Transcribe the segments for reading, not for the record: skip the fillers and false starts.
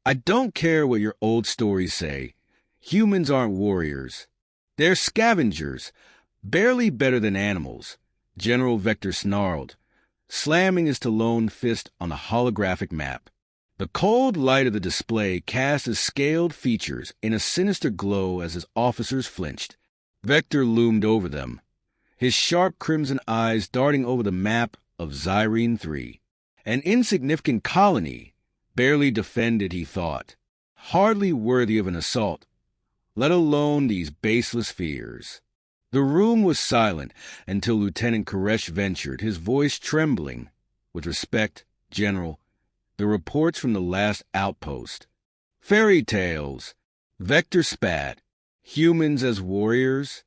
I don't care what your old stories say. Humans aren't warriors. They're scavengers, barely better than animals, General Vector snarled, slamming his taloned fist on the holographic map. The cold light of the display cast his scaled features in a sinister glow as his officers flinched. Vector loomed over them, his sharp crimson eyes darting over the map of Zyrene 3. An insignificant colony, barely defended, he thought, hardly worthy of an assault, let alone these baseless fears. The room was silent until Lieutenant Koresh ventured, his voice trembling. With respect, General, the reports from the last outpost. Fairy tales. Vector spat. Humans as warriors?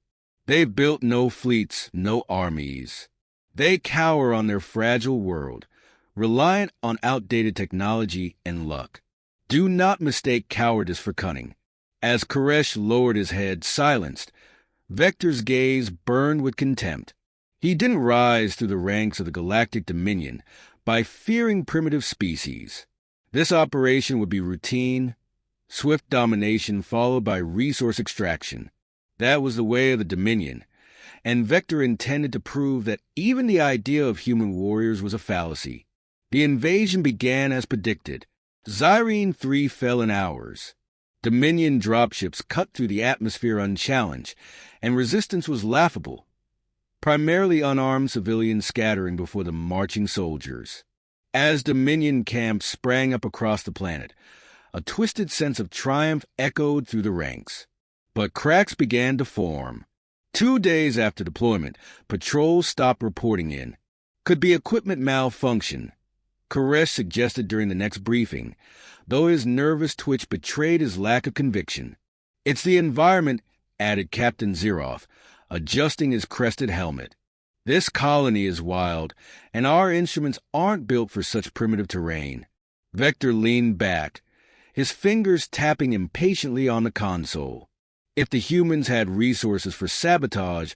They've built no fleets, no armies. They cower on their fragile world, reliant on outdated technology and luck. Do not mistake cowardice for cunning. As Koresh lowered his head, silenced, Vector's gaze burned with contempt. He didn't rise through the ranks of the Galactic Dominion by fearing primitive species. This operation would be routine, swift domination followed by resource extraction. That was the way of the Dominion, and Vector intended to prove that even the idea of human warriors was a fallacy. The invasion began as predicted. Zyrene 3 fell in hours. Dominion dropships cut through the atmosphere unchallenged, and resistance was laughable. Primarily unarmed civilians scattering before the marching soldiers. As Dominion camps sprang up across the planet, a twisted sense of triumph echoed through the ranks. But cracks began to form. 2 days after deployment, patrols stopped reporting in. Could be equipment malfunction, Koresh suggested during the next briefing, though his nervous twitch betrayed his lack of conviction. It's the environment, added Captain Zeroff, adjusting his crested helmet. This colony is wild, and our instruments aren't built for such primitive terrain. Vector leaned back, his fingers tapping impatiently on the console. If the humans had resources for sabotage,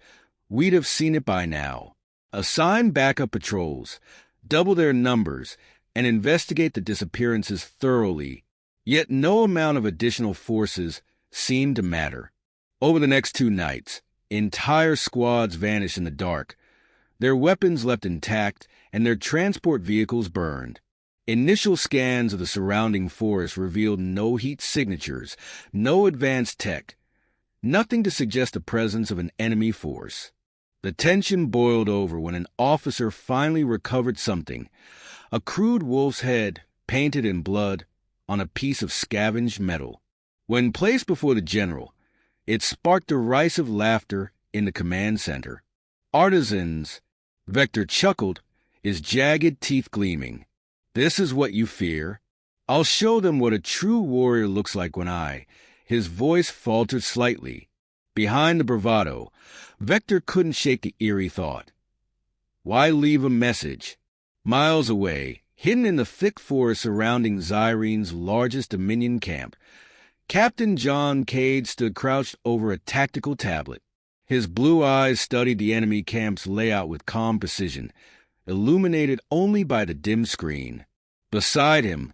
we'd have seen it by now. Assign backup patrols, double their numbers, and investigate the disappearances thoroughly. Yet no amount of additional forces seemed to matter. Over the next 2 nights, entire squads vanished in the dark, their weapons left intact, and their transport vehicles burned. Initial scans of the surrounding forest revealed no heat signatures, no advanced tech, nothing to suggest the presence of an enemy force. The tension boiled over when an officer finally recovered something, a crude wolf's head painted in blood on a piece of scavenged metal. When placed before the general, it sparked derisive laughter in the command center. Artisans, Vector chuckled, his jagged teeth gleaming. This is what you fear. I'll show them what a true warrior looks like when His voice faltered slightly. Behind the bravado, Vector couldn't shake the eerie thought. Why leave a message? Miles away, hidden in the thick forest surrounding Zyrene's largest Dominion camp, Captain John Cade stood crouched over a tactical tablet. His blue eyes studied the enemy camp's layout with calm precision, illuminated only by the dim screen. Beside him,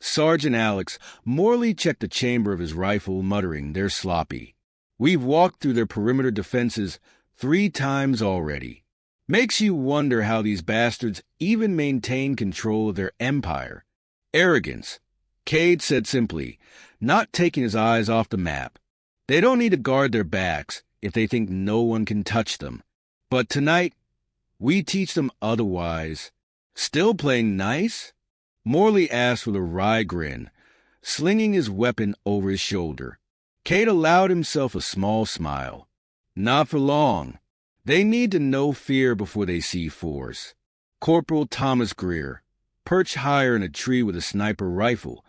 Sergeant Alex morely checked the chamber of his rifle, muttering, "They're sloppy. We've walked through their perimeter defenses 3 times already. Makes you wonder how these bastards even maintain control of their empire." Arrogance, Cade said simply, not taking his eyes off the map. They don't need to guard their backs if they think no one can touch them. But tonight, we teach them otherwise. Still playing nice? Morley asked with a wry grin, slinging his weapon over his shoulder. Cade allowed himself a small smile. Not for long. They need to know fear before they see force. Corporal Thomas Greer, perched higher in a tree with a sniper rifle,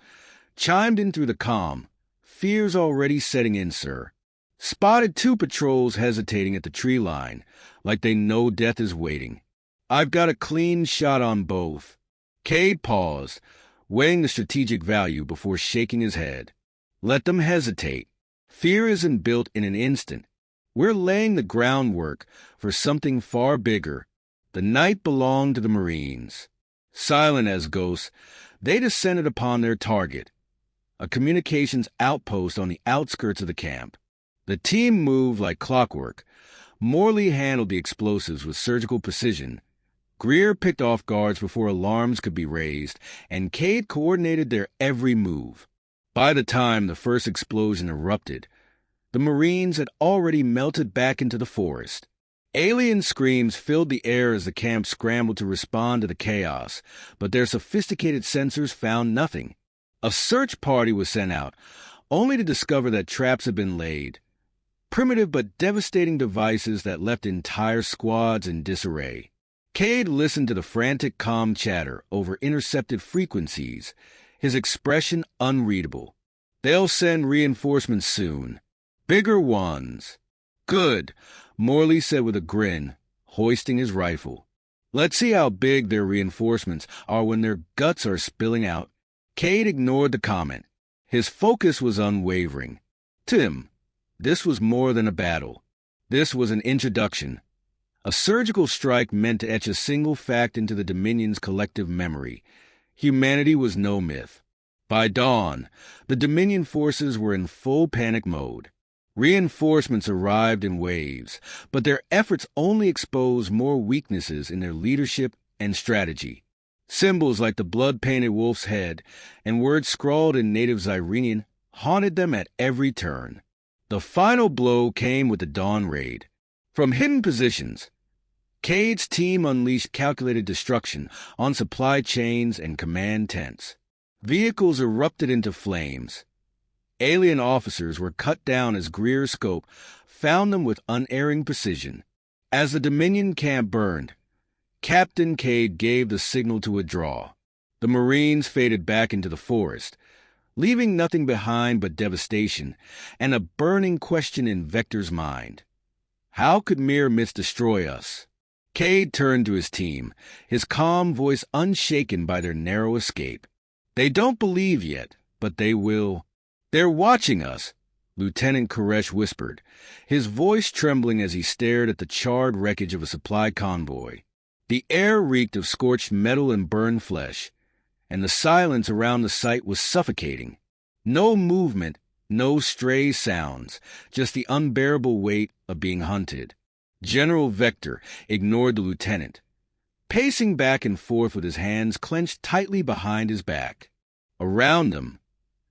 chimed in through the comm. "Fear's already setting in, sir. Spotted 2 patrols hesitating at the tree line, like they know death is waiting. I've got a clean shot on both." Cade paused, weighing the strategic value before shaking his head. Let them hesitate. Fear isn't built in an instant. We're laying the groundwork for something far bigger. The night belonged to the Marines. Silent as ghosts, they descended upon their target. a communications outpost on the outskirts of the camp. The team moved like clockwork. Morley handled the explosives with surgical precision. Greer picked off guards before alarms could be raised, and Cade coordinated their every move. By the time the first explosion erupted, the Marines had already melted back into the forest. Alien screams filled the air as the camp scrambled to respond to the chaos, but their sophisticated sensors found nothing. A search party was sent out, only to discover that traps had been laid. Primitive but devastating devices that left entire squads in disarray. Cade listened to the frantic comm chatter over intercepted frequencies, his expression unreadable. They'll send reinforcements soon. Bigger ones. Good, Morley said with a grin, hoisting his rifle. Let's see how big their reinforcements are when their guts are spilling out. Cade ignored the comment. His focus was unwavering. To him, this was more than a battle. This was an introduction. A surgical strike meant to etch a single fact into the Dominion's collective memory. Humanity was no myth. By dawn, the Dominion forces were in full panic mode. Reinforcements arrived in waves, but their efforts only exposed more weaknesses in their leadership and strategy. Symbols like the blood-painted wolf's head and words scrawled in native Zyrenian haunted them at every turn. The final blow came with the dawn raid. From hidden positions, Cade's team unleashed calculated destruction on supply chains and command tents. Vehicles erupted into flames. Alien officers were cut down as Greer's scope found them with unerring precision. As the Dominion camp burned, Captain Cade gave the signal to withdraw. The Marines faded back into the forest, leaving nothing behind but devastation and a burning question in Vector's mind. How could mere myths destroy us? Cade turned to his team, his calm voice unshaken by their narrow escape. They don't believe yet, but they will. They're watching us, Lieutenant Koresh whispered, his voice trembling as he stared at the charred wreckage of a supply convoy. The air reeked of scorched metal and burned flesh, and the silence around the site was suffocating. No movement, no stray sounds, just the unbearable weight of being hunted. General Vector ignored the lieutenant, pacing back and forth with his hands clenched tightly behind his back. Around them,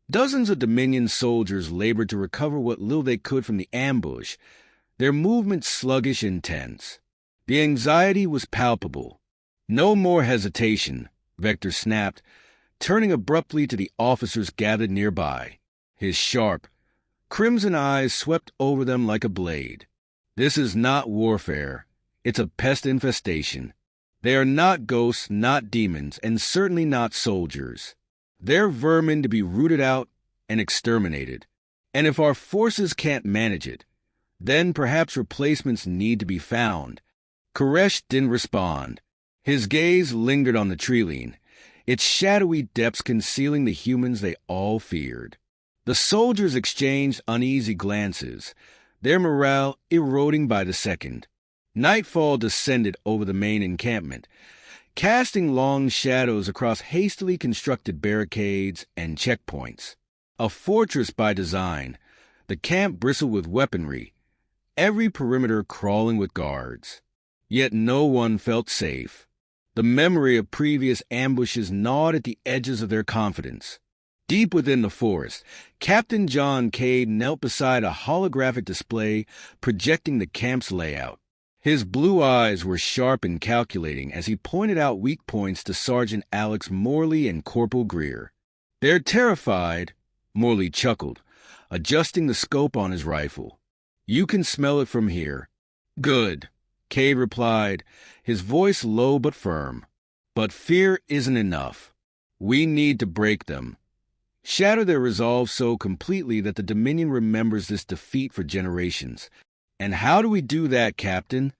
dozens of Dominion soldiers labored to recover what little they could from the ambush, their movements sluggish and tense. The anxiety was palpable. No more hesitation, Vector snapped, turning abruptly to the officers gathered nearby. His sharp, crimson eyes swept over them like a blade. This is not warfare. It's a pest infestation. They are not ghosts, not demons, and certainly not soldiers. They're vermin to be rooted out and exterminated. And if our forces can't manage it, then perhaps replacements need to be found. Koresh didn't respond. His gaze lingered on the treeline, its shadowy depths concealing the humans they all feared. The soldiers exchanged uneasy glances, their morale eroding by the second. Nightfall descended over the main encampment, casting long shadows across hastily constructed barricades and checkpoints. A fortress by design, the camp bristled with weaponry, every perimeter crawling with guards. Yet no one felt safe. The memory of previous ambushes gnawed at the edges of their confidence. Deep within the forest, Captain John Cade knelt beside a holographic display projecting the camp's layout. His blue eyes were sharp and calculating as he pointed out weak points to Sergeant Alex Morley and Corporal Greer. They're terrified, Morley chuckled, adjusting the scope on his rifle. You can smell it from here. Good, Cade replied, his voice low but firm. But fear isn't enough. We need to break them. Shatter their resolve so completely that the Dominion remembers this defeat for generations. And how do we do that, Captain?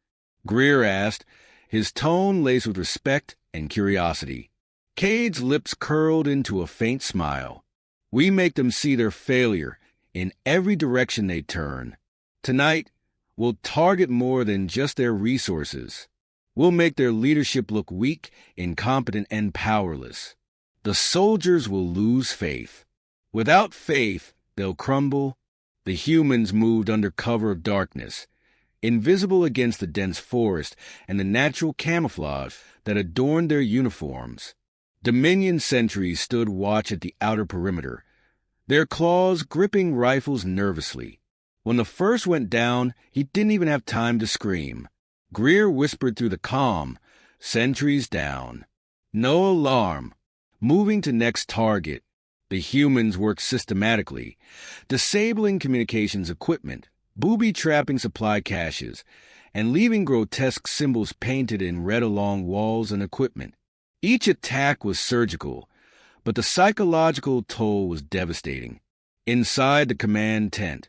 Greer asked, his tone laced with respect and curiosity. Cade's lips curled into a faint smile. We make them see their failure in every direction they turn. Tonight, we'll target more than just their resources. We'll make their leadership look weak, incompetent, and powerless. The soldiers will lose faith. Without faith, they'll crumble. The humans moved under cover of darkness, invisible against the dense forest and the natural camouflage that adorned their uniforms. Dominion sentries stood watch at the outer perimeter, their claws gripping rifles nervously. When the first went down, he didn't even have time to scream. Greer whispered through the comm, "Sentries down. No alarm. Moving to next target." The humans worked systematically, disabling communications equipment, booby-trapping supply caches, and leaving grotesque symbols painted in red along walls and equipment. Each attack was surgical, but the psychological toll was devastating. Inside the command tent,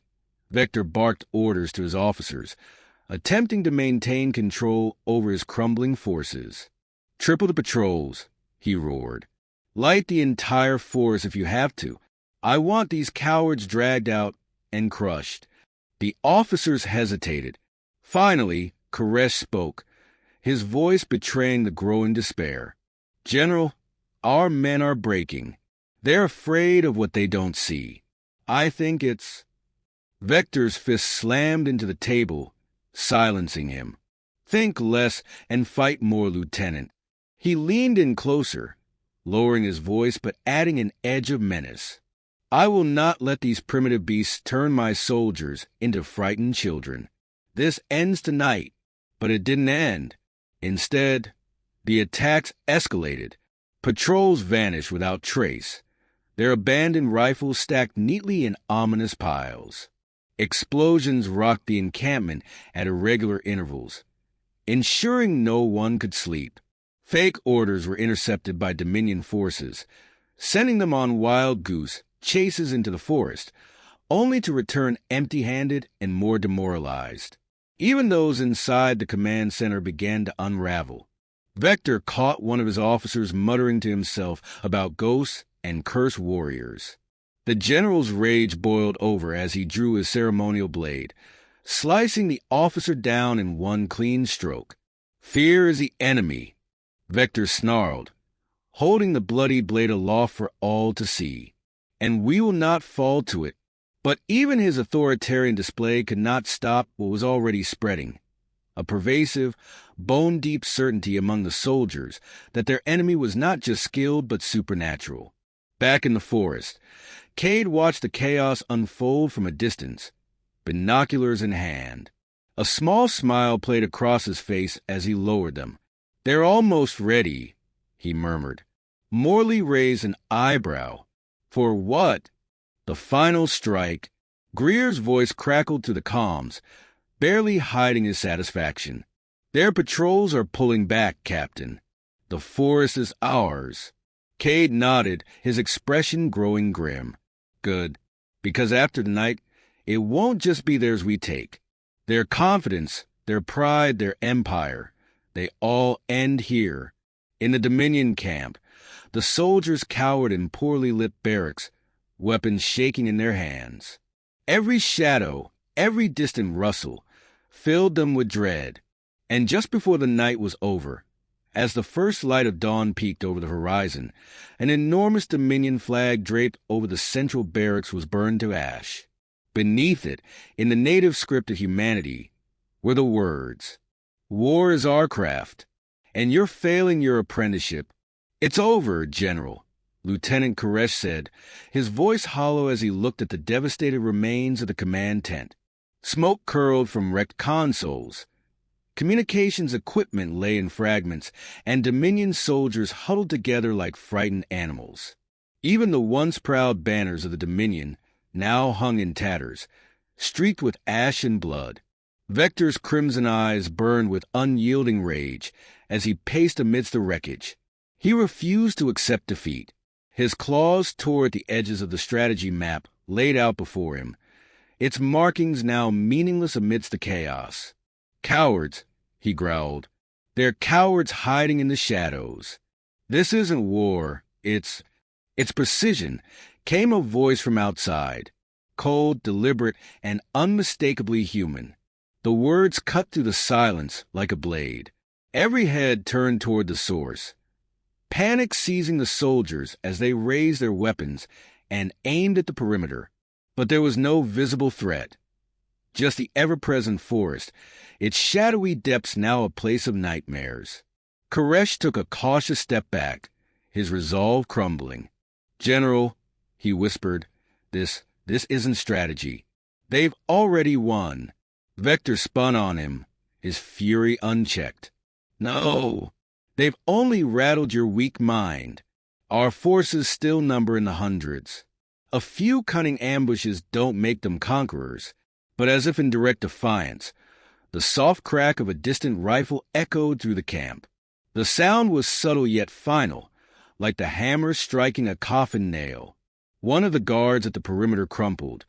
Vector barked orders to his officers, attempting to maintain control over his crumbling forces. "Triple the patrols," he roared. "Light the entire force if you have to. I want these cowards dragged out and crushed." The officers hesitated. Finally, Koresh spoke, his voice betraying the growing despair. "General, our men are breaking. They're afraid of what they don't see. I think it's—" Vector's fist slammed into the table, silencing him. "Think less and fight more, Lieutenant." He leaned in closer, lowering his voice but adding an edge of menace. "I will not let these primitive beasts turn my soldiers into frightened children. This ends tonight." But it didn't end. Instead, the attacks escalated. Patrols vanished without trace, their abandoned rifles stacked neatly in ominous piles. Explosions rocked the encampment at irregular intervals, ensuring no one could sleep. Fake orders were intercepted by Dominion forces, sending them on wild goose chases into the forest, only to return empty-handed and more demoralized. Even those inside the command center began to unravel. Vector caught one of his officers muttering to himself about ghosts and cursed warriors. The general's rage boiled over as he drew his ceremonial blade, slicing the officer down in one clean stroke. "Fear is the enemy," Vector snarled, holding the bloody blade aloft for all to see. "And we will not fall to it." But even his authoritarian display could not stop what was already spreading, a pervasive, bone-deep certainty among the soldiers that their enemy was not just skilled but supernatural. Back in the forest, Cade watched the chaos unfold from a distance, binoculars in hand. A small smile played across his face as he lowered them. "They're almost ready," he murmured. Morley raised an eyebrow. "For what?" "The final strike." Greer's voice crackled through the comms, barely hiding his satisfaction. "Their patrols are pulling back, Captain. The forest is ours." Cade nodded, his expression growing grim. "Good, because after tonight, it won't just be theirs we take. Their confidence, their pride, their empire, they all end here, in the Dominion camp. The soldiers cowered in poorly lit barracks, weapons shaking in their hands. Every shadow, every distant rustle, filled them with dread. And just before the night was over, as the first light of dawn peeked over the horizon, an enormous Dominion flag draped over the central barracks was burned to ash. Beneath it, in the native script of humanity, were the words, "War is our craft, and you're failing your apprenticeship. It's over, General," Lieutenant Koresh said, his voice hollow as he looked at the devastated remains of the command tent. Smoke curled from wrecked consoles. Communications equipment lay in fragments, and Dominion soldiers huddled together like frightened animals. Even the once proud banners of the Dominion now hung in tatters, streaked with ash and blood. Vector's crimson eyes burned with unyielding rage as he paced amidst the wreckage. He refused to accept defeat. His claws tore at the edges of the strategy map laid out before him, its markings now meaningless amidst the chaos. "Cowards," he growled. "They're cowards hiding in the shadows. This isn't war, it's precision," came a voice from outside, cold, deliberate, and unmistakably human. The words cut through the silence like a blade. Every head turned toward the source. Panic seizing the soldiers as they raised their weapons, and aimed at the perimeter. But there was no visible threat, just the ever-present forest, its shadowy depths now a place of nightmares. Koresh took a cautious step back, his resolve crumbling. "General," he whispered, this isn't strategy. They've already won." Vector spun on him, his fury unchecked. "No, they've only rattled your weak mind. Our forces still number in the hundreds. A few cunning ambushes don't make them conquerors." But as if in direct defiance, the soft crack of a distant rifle echoed through the camp. The sound was subtle yet final, like the hammer striking a coffin nail. One of the guards at the perimeter crumpled,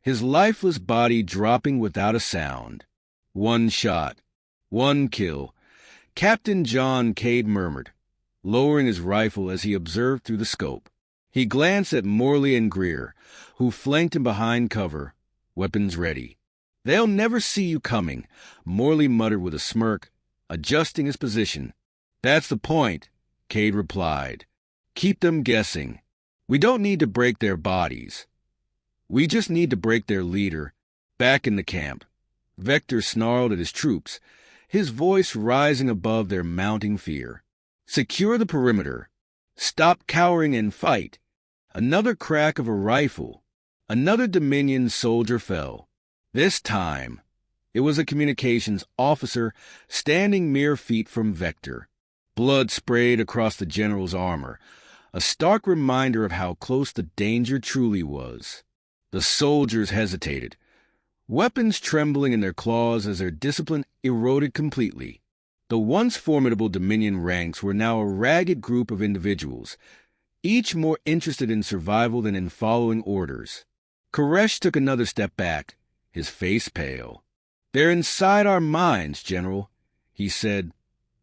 his lifeless body dropping without a sound. "One shot. One kill," Captain John Cade murmured, lowering his rifle as he observed through the scope. He glanced at Morley and Greer, who flanked him behind cover, weapons ready. "They'll never see you coming," Morley muttered with a smirk, adjusting his position. "That's the point," Cade replied. "Keep them guessing. We don't need to break their bodies. We just need to break their leader." Back in the camp, Vector snarled at his troops, his voice rising above their mounting fear. "Secure the perimeter. Stop cowering and fight." Another crack of a rifle. Another Dominion soldier fell. This time, it was a communications officer standing mere feet from Vector. Blood sprayed across the general's armor, a stark reminder of how close the danger truly was. The soldiers hesitated, weapons trembling in their claws as their discipline eroded completely. The once formidable Dominion ranks were now a ragged group of individuals, each more interested in survival than in following orders. Koresh took another step back, his face pale. "They're inside our minds, General," he said,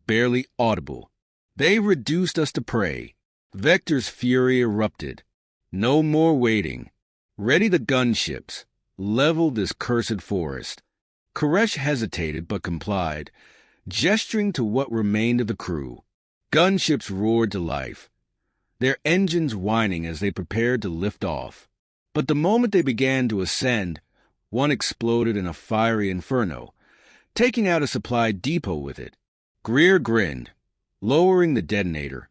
barely audible. "They've reduced us to prey." Vector's fury erupted. No more waiting. Ready the gunships. Level this cursed forest. Koresh hesitated but complied, gesturing to what remained of the crew. Gunships roared to life, their engines whining as they prepared to lift off. But the moment they began to ascend, one exploded in a fiery inferno, taking out a supply depot with it. Greer grinned, lowering the detonator.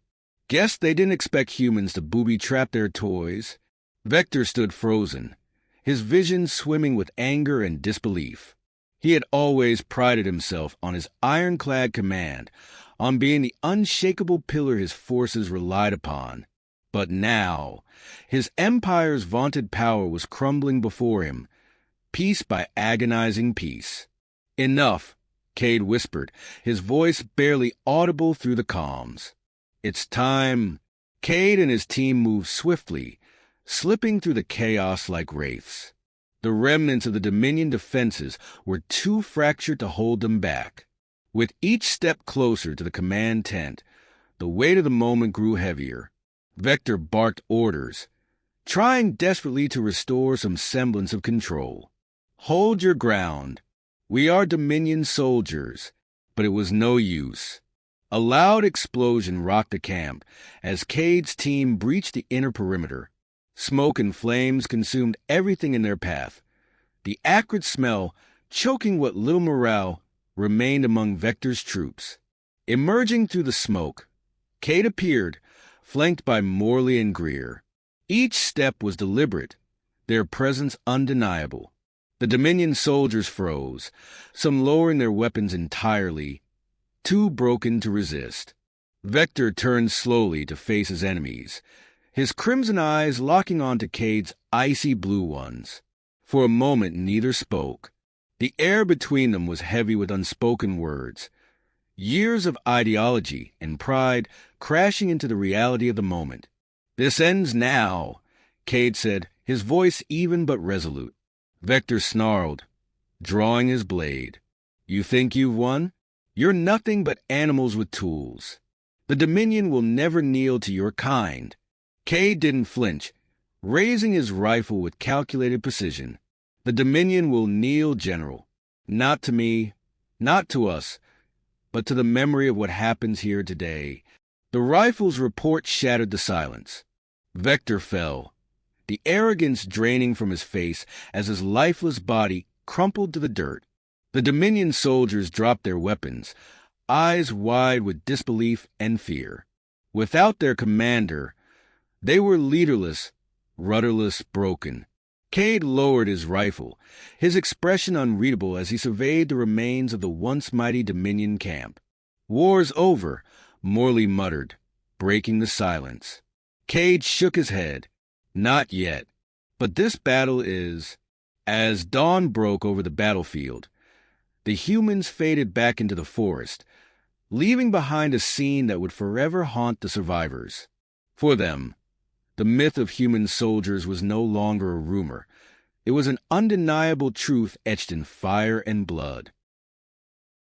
"Guess they didn't expect humans to booby-trap their toys." Vector stood frozen, his vision swimming with anger and disbelief. He had always prided himself on his ironclad command, on being the unshakable pillar his forces relied upon. But now, his empire's vaunted power was crumbling before him, piece by agonizing piece. "Enough," Cade whispered, his voice barely audible through the comms. "It's time." Cade and his team moved swiftly, slipping through the chaos like wraiths. The remnants of the Dominion defenses were too fractured to hold them back. With each step closer to the command tent, the weight of the moment grew heavier. Vector barked orders, trying desperately to restore some semblance of control. "Hold your ground. We are Dominion soldiers." But it was no use. A loud explosion rocked the camp as Cade's team breached the inner perimeter. Smoke and flames consumed everything in their path, the acrid smell choking what little morale remained among Vector's troops. Emerging through the smoke, Cade appeared, flanked by Morley and Greer. Each step was deliberate, their presence undeniable. The Dominion soldiers froze, some lowering their weapons entirely, too broken to resist. Vector turned slowly to face his enemies, his crimson eyes locking onto Cade's icy blue ones. For a moment neither spoke. The air between them was heavy with unspoken words, years of ideology and pride crashing into the reality of the moment. "This ends now," Cade said, his voice even but resolute. Vector snarled, drawing his blade. "You think you've won? You're nothing but animals with tools. The Dominion will never kneel to your kind." Cade didn't flinch, raising his rifle with calculated precision. "The Dominion will kneel, General. Not to me, not to us, but to the memory of what happens here today." The rifle's report shattered the silence. Vector fell, the arrogance draining from his face as his lifeless body crumpled to the dirt. The Dominion soldiers dropped their weapons, eyes wide with disbelief and fear. Without their commander, they were leaderless, rudderless, broken. Cade lowered his rifle, his expression unreadable as he surveyed the remains of the once mighty Dominion camp. "War's over," Morley muttered, breaking the silence. Cade shook his head. "Not yet. But this battle is—" As dawn broke over the battlefield, the humans faded back into the forest, leaving behind a scene that would forever haunt the survivors. For them, the myth of human soldiers was no longer a rumor. It was an undeniable truth etched in fire and blood.